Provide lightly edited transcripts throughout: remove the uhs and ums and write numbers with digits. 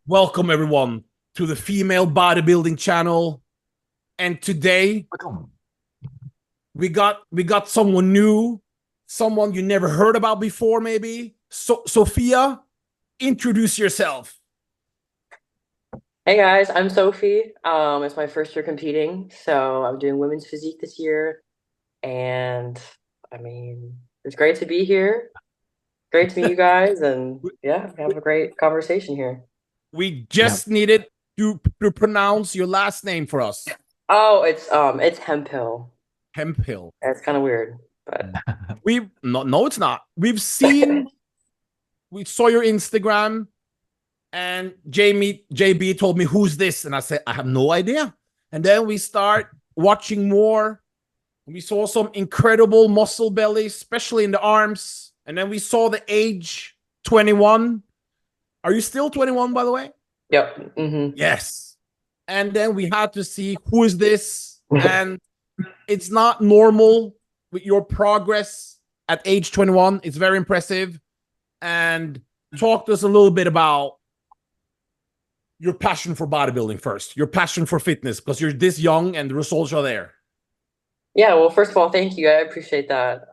Welcome everyone to the female bodybuilding channel. And today we got someone new, someone you never heard about before, maybe. So Sophia, introduce yourself. Hey guys, I'm Sophie. It's my first year competing, so I'm doing women's physique this year, and I mean, it's great to be here. Great to meet you guys, and yeah, have a great conversation here. We Yeah. just needed to pronounce your last name for us. Oh, it's Hemphill. Hemphill. It's kind of weird, but No, it's not. We saw your Instagram, and JB told me, who's this? And I said, I have no idea. And then we start watching more. We saw some incredible muscle belly, especially in the arms. And then we saw the age 21. Are you still 21, by the way? Yep. Yes. And then we had to see who is this. And it's not normal with your progress at age 21. It's very impressive. And talk to us a little bit about your passion for bodybuilding first, your passion for fitness, because you're this young and the results are there. Yeah, well, first of all, thank you. I appreciate that.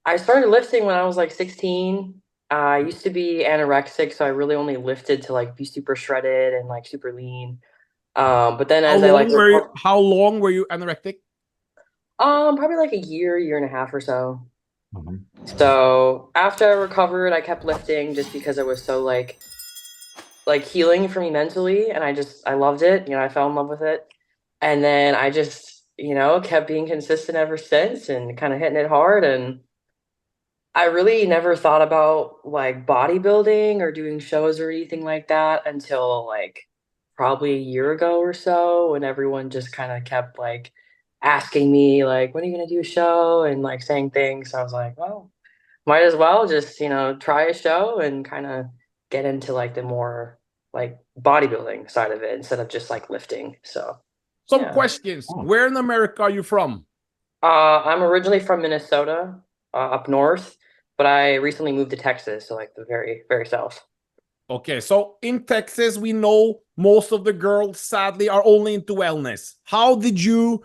I started lifting when I was like 16. I used to be anorexic, so I really only lifted to like be super shredded and like super lean. But then How as I like long were you anorectic? probably like a year and a half or so. So after I recovered, I kept lifting just because it was so like healing for me mentally, and I loved it. I fell in love with it. And then I just, kept being consistent ever since and kind of hitting it hard. And I really never thought about like bodybuilding or doing shows or anything like that until like probably a year ago or so, when everyone just kind of kept like asking me like, when are you going to do a show, and like saying things. So I was like, well, might as well just, try a show and kind of get into like the more like bodybuilding side of it instead of just like lifting. So Some yeah. questions. Where in America are you from? I'm originally from Minnesota, up north, but I recently moved to Texas, so like the very, very south. Okay, so in Texas, we know most of the girls sadly are only into wellness. How did you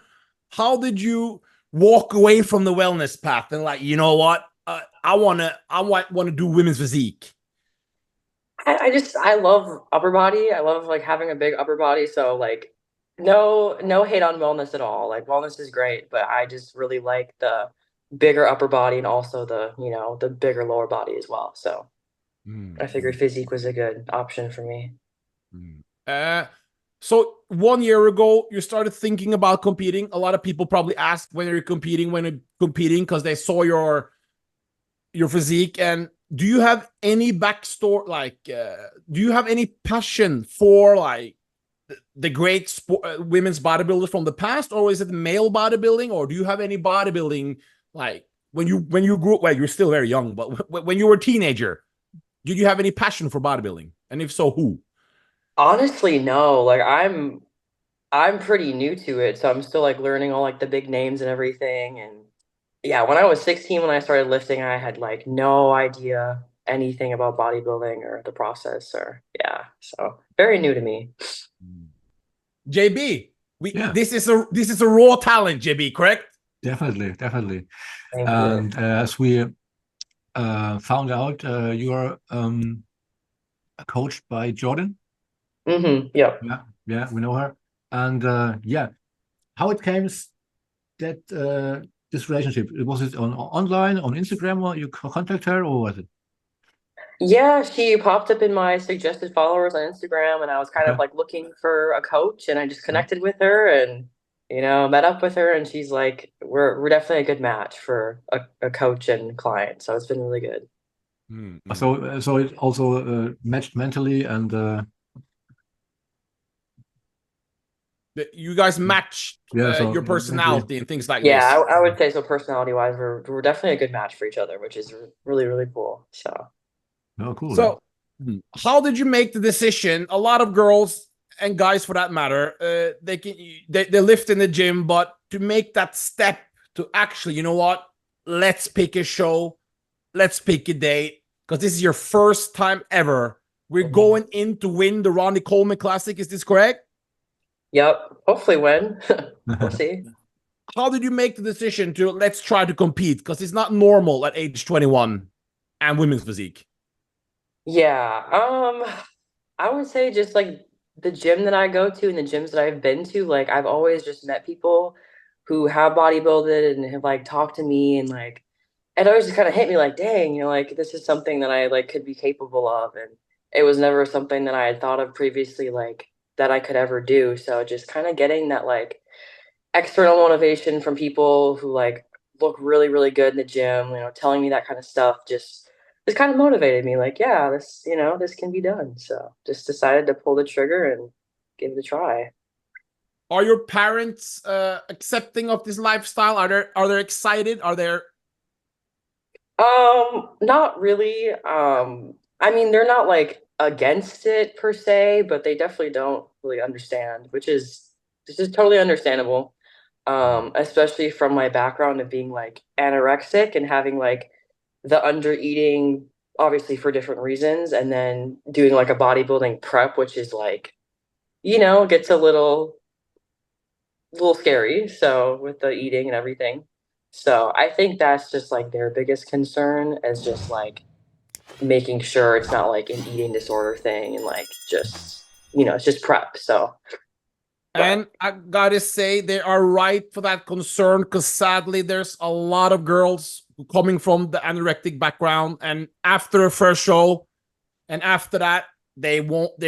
walk away from the wellness path and like, you know what? I wanna do women's physique. I love upper body. I love like having a big upper body. So like no hate on wellness at all. Like wellness is great, but I just really like the bigger upper body and also the bigger lower body as well. So I figured physique was a good option for me. Uh, so 1 year ago, you started thinking about competing. A lot of people probably ask when you're competing because they saw your physique. And do you have any backstory? Like, do you have any passion for like the great women's bodybuilders from the past, or is it male bodybuilding, or do you have any bodybuilding like when you grew up? Well, you're still very young, but when you were a teenager, did you have any passion for bodybuilding? And if so, who? Honestly, no. Like I'm pretty new to it, so I'm still like learning all like the big names and everything. And yeah, when I was 16, when I started lifting, I had like no idea anything about bodybuilding or the process, or yeah, so very new to me. JB, Yeah, this is a raw talent, JB, correct? definitely. Thank you. And as we found out, you are coached by Jordan. Yep. Yeah, we know her. And yeah, how it came that this relationship? Was it on online, on Instagram, or you contact her, or was it? Yeah, she popped up in my suggested followers on Instagram, and I was kind of Okay. like looking for a coach, and I just Yeah. connected with her and met up with her, and she's like, we're definitely a good match for a coach and client. So it's been really good. So it also matched mentally, and You guys match yeah, so your mentally. personality and things like Yeah, this. I would say so. Personality wise, we're definitely a good match for each other, which is really, really cool. So Oh, cool. So, how did you make the decision? A lot of girls and guys, for that matter, they lift in the gym, but to make that step to actually, you know what? Let's pick a show, let's pick a date, because this is your first time ever We're going in to win the Ronnie Coleman Classic. Is this correct? Yep. Hopefully win. We'll see. How did you make the decision to let's try to compete? Because it's not normal at age 21 and women's physique. Yeah. I would say just like the gym that I go to and the gyms that I've been to, like I've always just met people who have bodybuilded and have like talked to me, and like it always just kind of hit me like, dang, you know, like this is something that I like could be capable of. And it was never something that I had thought of previously, like that I could ever do. So just kind of getting that like external motivation from people who like look really, really good in the gym, you know, telling me that kind of stuff just kind of motivated me. Like, yeah, this, you know, this can be done. So just decided to pull the trigger and give it a try. Are your parents accepting of this lifestyle? Are they excited? Are they? Not really. I mean, they're not like against it per se, but they definitely don't really understand, which is this is totally understandable. Especially from my background of being like anorexic and having like the under eating, obviously for different reasons, and then doing like a bodybuilding prep, which is like, you know, gets a little scary. So with the eating and everything. So I think that's just like their biggest concern is just like making sure it's not like an eating disorder thing and like just, you know, it's just prep. So And I gotta say, they are right for that concern, because sadly, there's a lot of girls coming from the anorectic background, and after a first show, and after that, they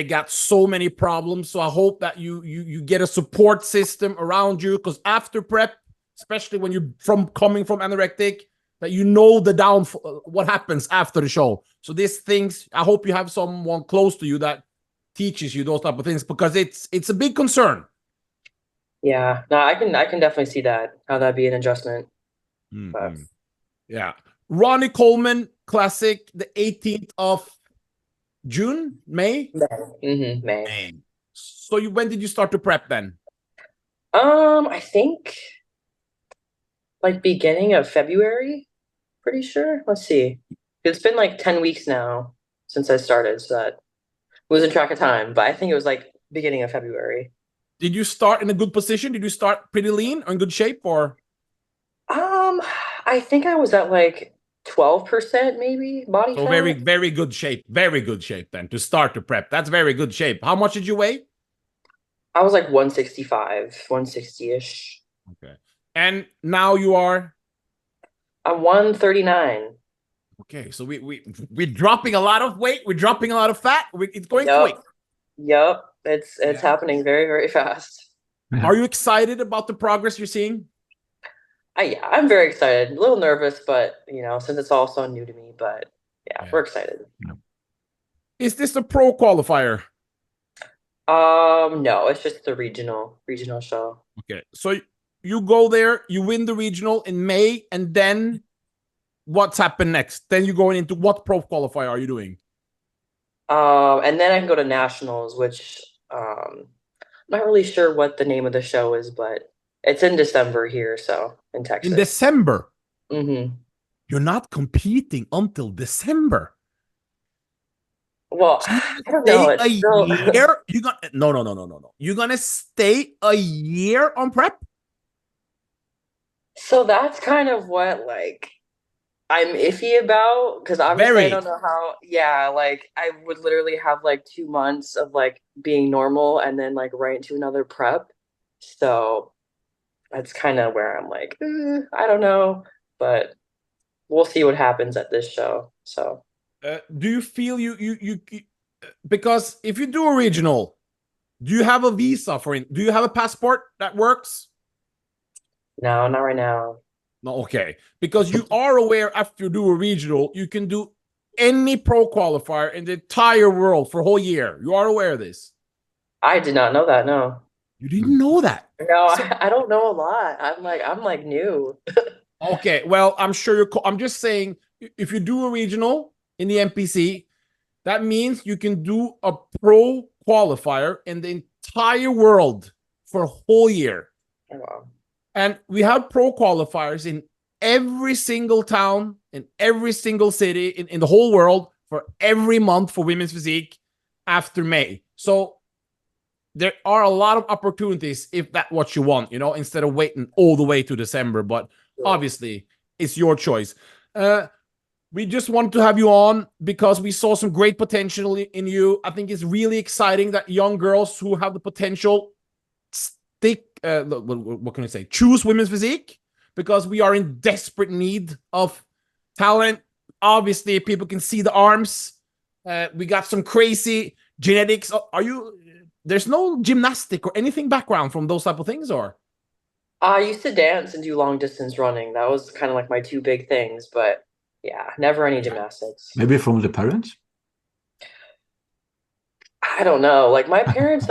got so many problems. So I hope that you get a support system around you, because after prep, especially when you're coming from anorectic, that you know the downfall, what happens after the show. So these things, I hope you have someone close to you that teaches you those type of things, because it's a big concern. yeah, no, I can definitely see that, how that'd be an adjustment. But Yeah. Ronnie Coleman Classic, the 18th of June, May? May. So when did you start to prep then? I think like beginning of February, pretty sure. Let's see. It's been like 10 weeks now since I started, so that losing track of time, but I think it was like beginning of February. Did you start in a good position? Did you start pretty lean or in good shape, or? I think I was at like 12% maybe body So fat. very, very good shape. Very good shape then to start to prep. That's very good shape. How much did you weigh? I was like 165, 160-ish. Okay. And now you are? I'm 139. Okay, so we're dropping a lot of weight. We're dropping a lot of fat. It's going quick. Yep. It's happening very, very fast. Are you excited about the progress you're seeing? Yeah, I'm very excited. A little nervous, but you know, since it's all so new to me, but yeah. We're excited. Is this a pro qualifier? No, it's just the regional show. Okay, so you go there, you win the regional in May, and then what's happened next? Then you're going into what pro qualifier are you doing? And then I can go to nationals, which I'm not really sure what the name of the show is, but it's in December here, so in Texas. In December? Mm-hmm. You're not competing until December. Well, I don't know. It's still... year? You got no. You're gonna stay a year on prep? So that's kind of what like I'm iffy about, because obviously I don't know how. Yeah, like I would literally have like 2 months of like being normal and then like right into another prep. So that's kind of where I'm like, I don't know, but we'll see what happens at this show. So do you feel you because if you do a regional, do you have a visa for it? Do you have a passport that works? No, not right now. No, okay. Because you are aware after you do a regional, you can do any pro qualifier in the entire world for a whole year. You are aware of this? I did not know that, no. You didn't know that? No, so, I don't know a lot. I'm like new. Okay, well, I'm sure I'm just saying, if you do a regional in the NPC, that means you can do a pro qualifier in the entire world for a whole year. Oh, wow. And we have pro qualifiers in every single town, in every single city, in the whole world, for every month for women's physique. after May. So there are a lot of opportunities if that's what you want, you know, instead of waiting all the way to December. But obviously, it's your choice. We just wanted to have you on because we saw some great potential in you. I think it's really exciting that young girls who have the potential what can I say? Choose women's physique, because we are in desperate need of talent. Obviously, people can see the arms. We got some crazy genetics. There's no gymnastic or anything background from those type of things, or? I used to dance and do long distance running. That was kind of like my two big things, but yeah, never any gymnastics. Maybe from the parents? I don't know. Like my parents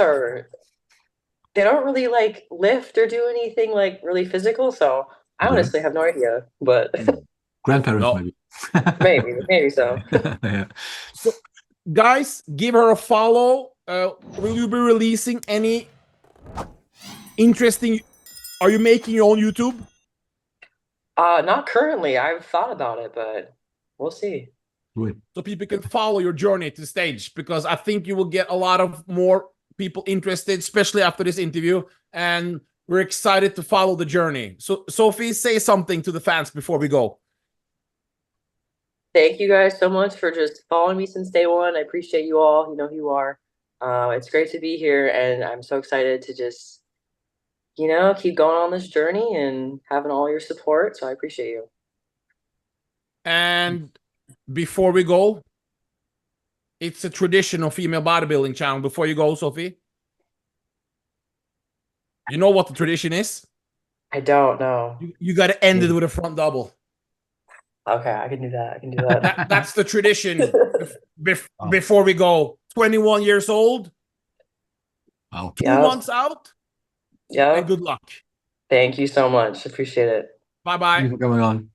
they don't really like lift or do anything like really physical, so I honestly have no idea. But grandparents, maybe. maybe so. Yeah. So, guys, give her a follow. Will you be releasing any interesting? Are you making your own YouTube? Not currently. I've thought about it, but we'll see. So people can follow your journey to stage, because I think you will get a lot of more people interested, especially after this interview. And we're excited to follow the journey. So Sophie, say something to the fans before we go. Thank you guys so much for just following me since day one. I appreciate you all. You know who you are. It's great to be here, and I'm so excited to just, you know, keep going on this journey and having all your support. So I appreciate you. And before we go, it's a traditional female bodybuilding channel. Before you go, Sophie, you know what the tradition is? I don't know. You got to end it with a front double. Okay, I can do that. I can do that. That's the tradition. Before we go, 21 years old, 2 months out. Yeah. And good luck. Thank you so much. Appreciate it. Bye-bye. Thank you for coming on.